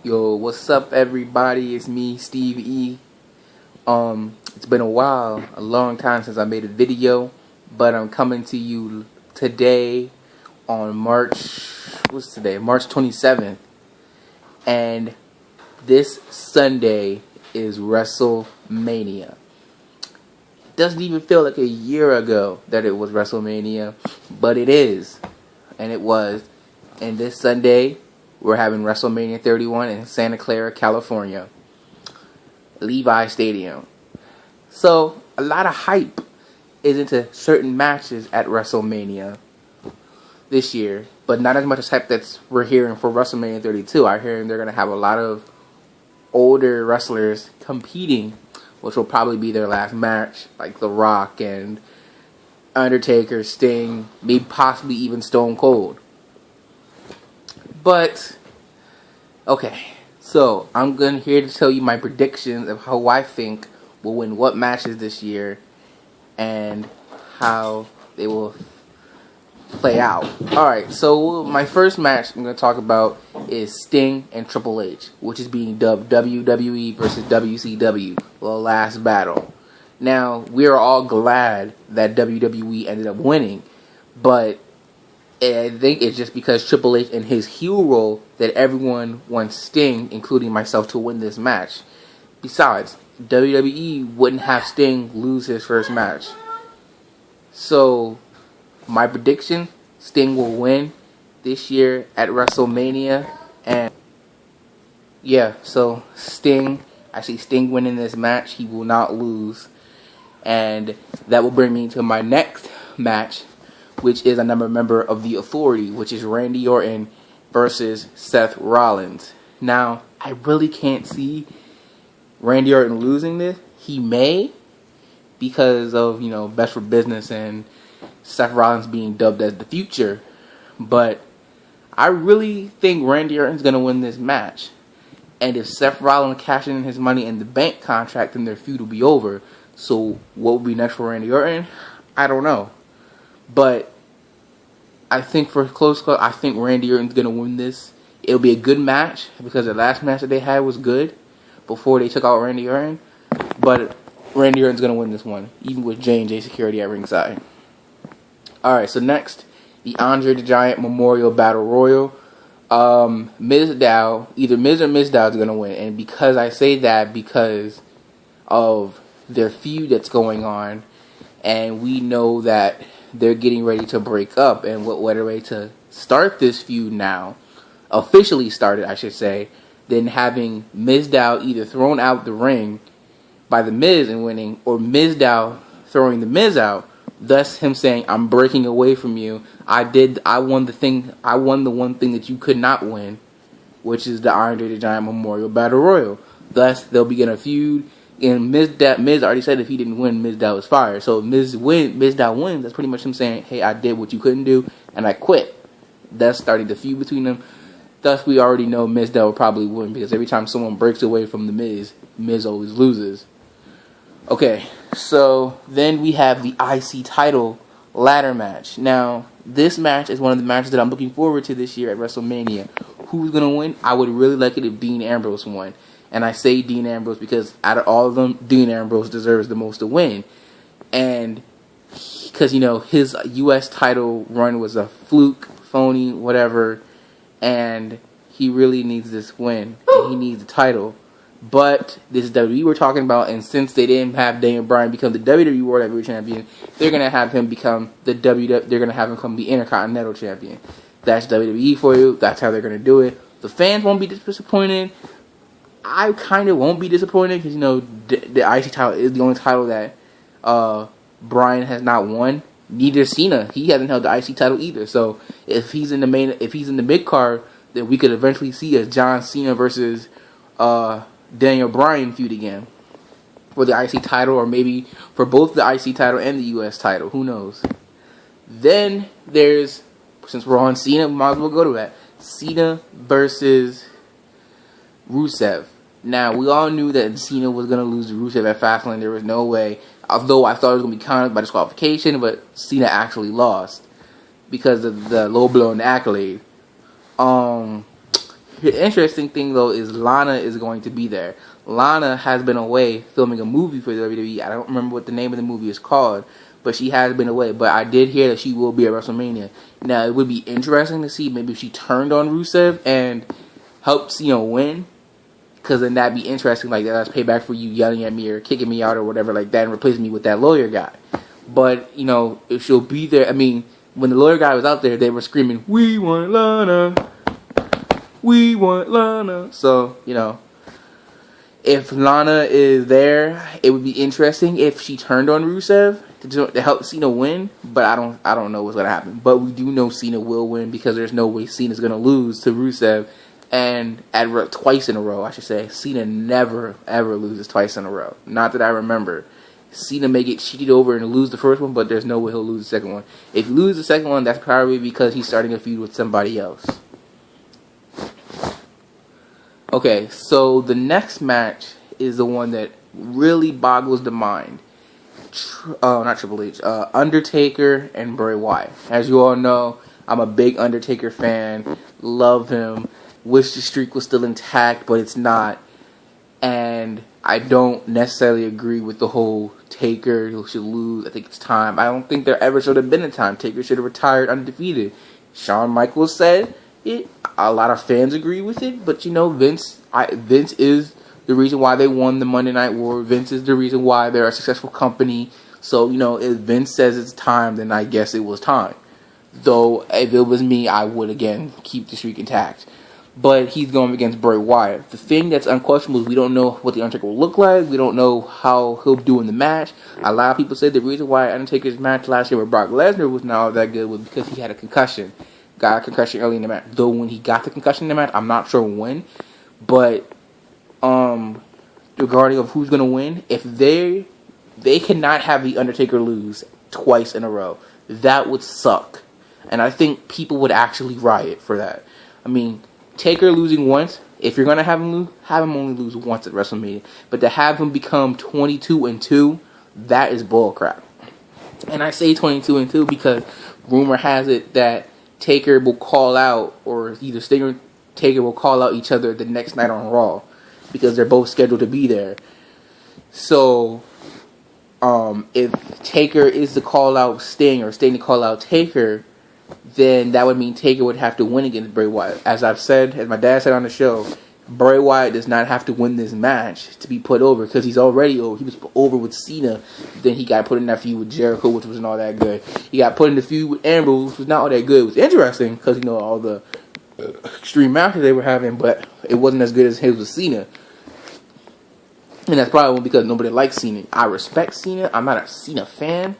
Yo, what's up, everybody? It's me, Steve E. It's been a while, a long time since I made a video, but I'm coming to you today on what's today? March 27th, and this Sunday is WrestleMania. It doesn't even feel like a year ago that it was WrestleMania, but it is, and it was, and this Sunday, we're having WrestleMania 31 in Santa Clara, California. Levi Stadium. So, a lot of hype is into certain matches at WrestleMania this year. But not as much as hype that we're hearing for WrestleMania 32. I'm hearing they're going to have a lot of older wrestlers competing, which will probably be their last match. Like The Rock and Undertaker, Sting, maybe possibly even Stone Cold. But, okay, so I'm here to tell you my predictions of how I think will win what matches this year and how they will play out. Alright, so my first match I'm going to talk about is Sting and Triple H, which is being dubbed WWE versus WCW, the last battle. Now, we are all glad that WWE ended up winning, but I think it's just because Triple H and his heel role that everyone wants Sting, including myself, to win this match. Besides, WWE wouldn't have Sting lose his first match. So, my prediction, Sting will win this year at WrestleMania. And yeah, so I see Sting winning this match. He will not lose. And that will bring me to my next match, which is another member of the Authority, which is Randy Orton versus Seth Rollins. Now, I really can't see Randy Orton losing this. He may, because of, best for business and Seth Rollins being dubbed as the future. But I really think Randy Orton's going to win this match. And if Seth Rollins cashes in his Money in the Bank contract, then their feud will be over. So, what will be next for Randy Orton? I don't know. But I think for close call, I think Randy Orton's going to win this. It'll be a good match because the last match that they had was good before they took out Randy Orton. But Randy Orton's going to win this one, even with J&J Security at ringside. Alright, so next, the Andre the Giant Memorial Battle Royal. Either Miz or Mizdow is going to win. And because I say that, because of their feud that's going on, and we know that they're getting ready to break up, and what a way to start this feud now, officially started, I should say, than having Mizdow either thrown out the ring by the Miz and winning, or Mizdow throwing the Miz out, thus him saying, "I'm breaking away from you. I won the one thing that you could not win, which is the Andre the Giant Memorial Battle Royal." Thus, they'll begin a feud. And Miz already said if he didn't win, Mizdow was fired. So if Mizdow wins, that's pretty much him saying, "Hey, I did what you couldn't do, and I quit." That's starting the feud between them. Thus, we already know Mizdow will probably win, because every time someone breaks away from the Miz always loses. Okay, so then we have the IC title ladder match. Now, this match is one of the matches that I'm looking forward to this year at WrestleMania. Who's going to win? I would really like it if Dean Ambrose won. And I say Dean Ambrose because out of all of them, Dean Ambrose deserves the most to win. And because, his U.S. title run was a fluke, phony, whatever. And he really needs this win. And he needs the title. But this is WWE we're talking about. And since they didn't have Daniel Bryan become the WWE World Heavyweight Champion, they're going to have him become they're going to have him become the Intercontinental Champion. That's WWE for you. That's how they're going to do it. The fans won't be disappointed. I kind of won't be disappointed because, the IC title is the only title that Bryan has not won. Neither Cena. He hasn't held the IC title either. So if he's in the mid card, then we could eventually see a John Cena versus Daniel Bryan feud again for the IC title, or maybe for both the IC title and the US title. Who knows? Then there's, since we're on Cena, we might as well go to that. Cena versus Rusev. Now, we all knew that Cena was going to lose to Rusev at Fastlane. There was no way. Although I thought it was going to be counted by disqualification, but Cena actually lost because of the low blow and the accolade. The interesting thing though is Lana is going to be there. Lana has been away filming a movie for the WWE. I don't remember what the name of the movie is called, but she has been away. But I did hear that she will be at WrestleMania. Now it would be interesting to see maybe if she turned on Rusev and helped Cena win, because then that'd be interesting. Like, that's payback for you yelling at me or kicking me out or whatever like that, and replacing me with that lawyer guy. But you know, if she'll be there, I mean, when the lawyer guy was out there, they were screaming, "We want Lana, we want Lana." So you know, if Lana is there, it would be interesting if she turned on Rusev to help Cena win. But I don't know what's gonna happen. But we do know Cena will win, because there's no way Cena's gonna lose to Rusev. And twice in a row, I should say. Cena never, ever loses twice in a row. Not that I remember. Cena may get cheated over and lose the first one, but there's no way he'll lose the second one. If he loses the second one, that's probably because he's starting a feud with somebody else. Okay, so the next match is the one that really boggles the mind. Not Triple H. Undertaker and Bray Wyatt. As you all know, I'm a big Undertaker fan. Love him. Wish the streak was still intact, but it's not. And I don't necessarily agree with the whole Taker should lose. I think it's time. I don't think there ever should have been a time. Taker should have retired undefeated. Shawn Michaels said it. A lot of fans agree with it. But you know, Vince is the reason why they won the Monday Night War. Vince is the reason why they're a successful company. So, you know, if Vince says it's time, then I guess it was time. Though, if it was me, I would, again, keep the streak intact. But he's going against Bray Wyatt. The thing that's unquestionable is we don't know what the Undertaker will look like. We don't know how he'll do in the match. A lot of people say the reason why Undertaker's match last year with Brock Lesnar was not all that good was because he had a concussion. Got a concussion early in the match. Though when he got the concussion in the match, I'm not sure when. But regarding of who's going to win, if they cannot have the Undertaker lose twice in a row, that would suck. And I think people would actually riot for that. I mean, Taker losing once, if you're going to have him lose, have him only lose once at WrestleMania. But to have him become 22-2, that is bullcrap. And I say 22-2 because rumor has it that Taker will call out, or either Sting or Taker will call out each other the next night on Raw, because they're both scheduled to be there. So, if Taker is to call out Sting, or Sting to call out Taker, then that would mean Taker would have to win against Bray Wyatt. As I've said, as my dad said on the show, Bray Wyatt does not have to win this match to be put over, because he's already over. He was over with Cena, then he got put in that feud with Jericho, which wasn't all that good. He got put in the feud with Ambrose, which was not all that good. It was interesting, because, you know, all the extreme matches they were having, but it wasn't as good as his with Cena. And that's probably because nobody likes Cena. I respect Cena. I'm not a Cena fan.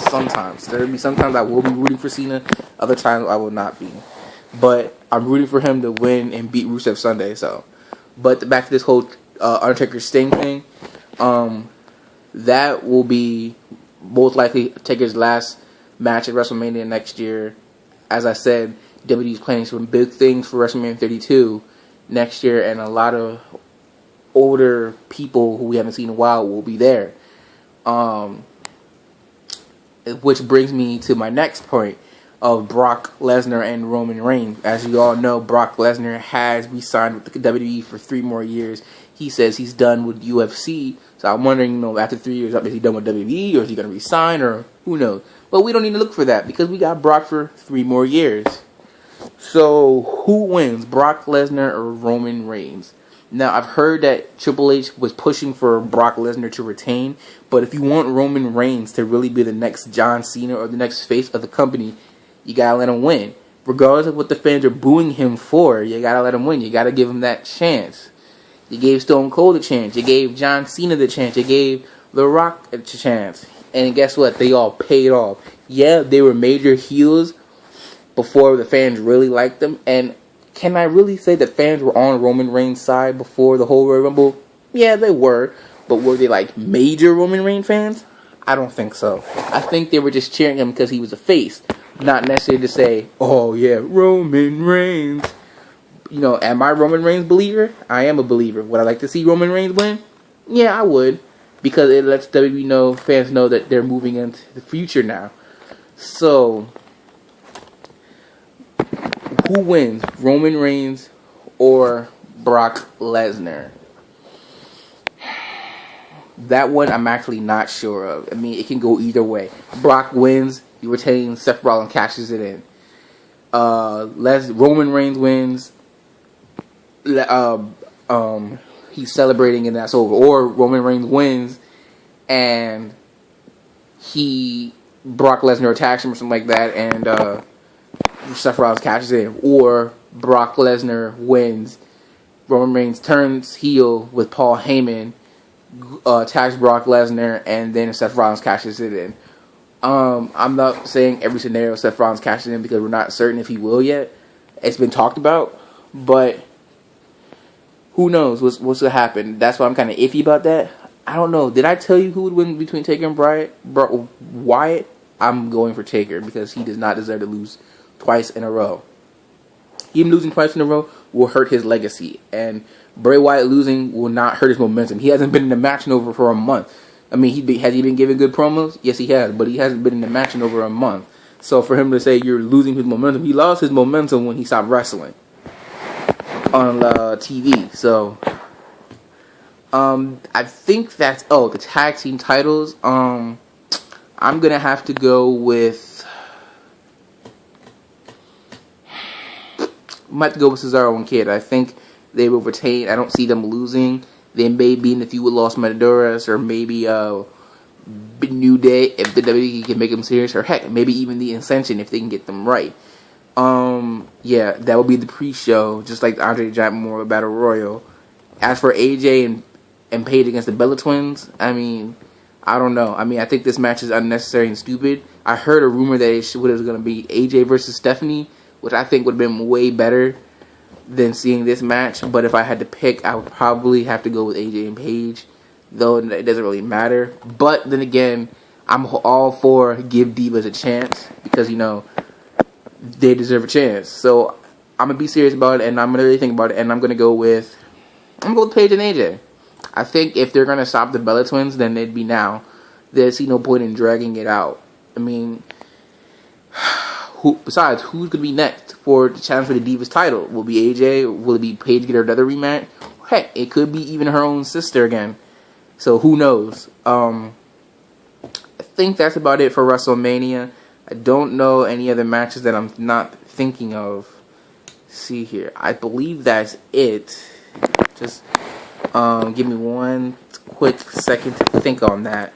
Sometimes. There'll be sometimes I will be rooting for Cena. Other times I will not be. But I'm rooting for him to win and beat Rusev Sunday. So, but back to this whole Undertaker Sting thing. That will be most likely Taker's last match at WrestleMania next year. As I said, WWE is planning some big things for WrestleMania 32 next year, and a lot of older people who we haven't seen in a while will be there. Which brings me to my next point of Brock Lesnar and Roman Reigns. As you all know, Brock Lesnar has re-signed with the WWE for 3 more years. He says he's done with UFC. So I'm wondering, you know, after 3 years up, is he done with WWE, or is he going to resign, or who knows? But we don't need to look for that, because we got Brock for 3 more years. So who wins, Brock Lesnar or Roman Reigns? Now, I've heard that Triple H was pushing for Brock Lesnar to retain, but if you want Roman Reigns to really be the next John Cena or the next face of the company, you gotta let him win. Regardless of what the fans are booing him for, you gotta let him win. You gotta give him that chance. You gave Stone Cold a chance. You gave John Cena the chance. You gave The Rock a chance. And guess what? They all paid off. Yeah, they were major heels before the fans really liked them, and can I really say that fans were on Roman Reigns' side before the whole Royal Rumble? Yeah, they were. But were they like major Roman Reigns fans? I don't think so. I think they were just cheering him because he was a face. Not necessarily to say, oh yeah, Roman Reigns. You know, am I a Roman Reigns believer? I am a believer. Would I like to see Roman Reigns win? Yeah, I would. Because it lets WWE know, fans know that they're moving into the future now. So, who wins, Roman Reigns or Brock Lesnar. That one I'm actually not sure of. I mean, it can go either way. Brock wins, he retains, Seth Rollins cashes it in. Roman Reigns wins, he's celebrating and that's over. Or Roman Reigns wins and Brock Lesnar attacks him or something like that, and Seth Rollins cashes in. Or Brock Lesnar wins, Roman Reigns turns heel with Paul Heyman, attacks Brock Lesnar, and then Seth Rollins cashes it in. I'm not saying every scenario Seth Rollins cashes in because we're not certain if he will yet. It's been talked about, but who knows what's going to happen. That's why I'm kind of iffy about that. I don't know. Did I tell you who would win between Taker and Wyatt? I'm going for Taker because he does not deserve to lose twice in a row. Him losing twice in a row will hurt his legacy, and Bray Wyatt losing will not hurt his momentum. He hasn't been in a match in over for a month. I mean, has he been giving good promos? Yes, he has, but he hasn't been in a match in over a month. So for him to say you're losing his momentum, he lost his momentum when he stopped wrestling on TV. So I think that's the tag team titles. I'm gonna have to go with. I might have to go with Cesaro and Kid. I think they will retain. I don't see them losing. They may be in the feud with Los Matadores, or maybe New Day if the WWE can make them serious, or heck, maybe even the Ascension if they can get them right. Yeah, that will be the pre-show, just like the Andre the Giant Memorial Battle Royal. As for AJ and Paige against the Bella Twins, I mean, I don't know. I mean, I think this match is unnecessary and stupid. I heard a rumor that it was going to be AJ versus Stephanie, which I think would have been way better than seeing this match. But if I had to pick, I would probably have to go with AJ and Paige, though it doesn't really matter. But then again, I'm all for give divas a chance because, you know, they deserve a chance. So I'm going to be serious about it, and I'm going to really think about it, and I'm going to go with Paige and AJ. I think if they're going to stop the Bella Twins, then it'd be now. There's no point in dragging it out. I mean, who's going to be next for the challenge for the Divas title? Will it be AJ? Will it be Paige get her another rematch? Heck, it could be even her own sister again. So who knows? I think that's about it for WrestleMania. I don't know any other matches that I'm not thinking of. Let's see here. I believe that's it. Just give me one quick second to think on that.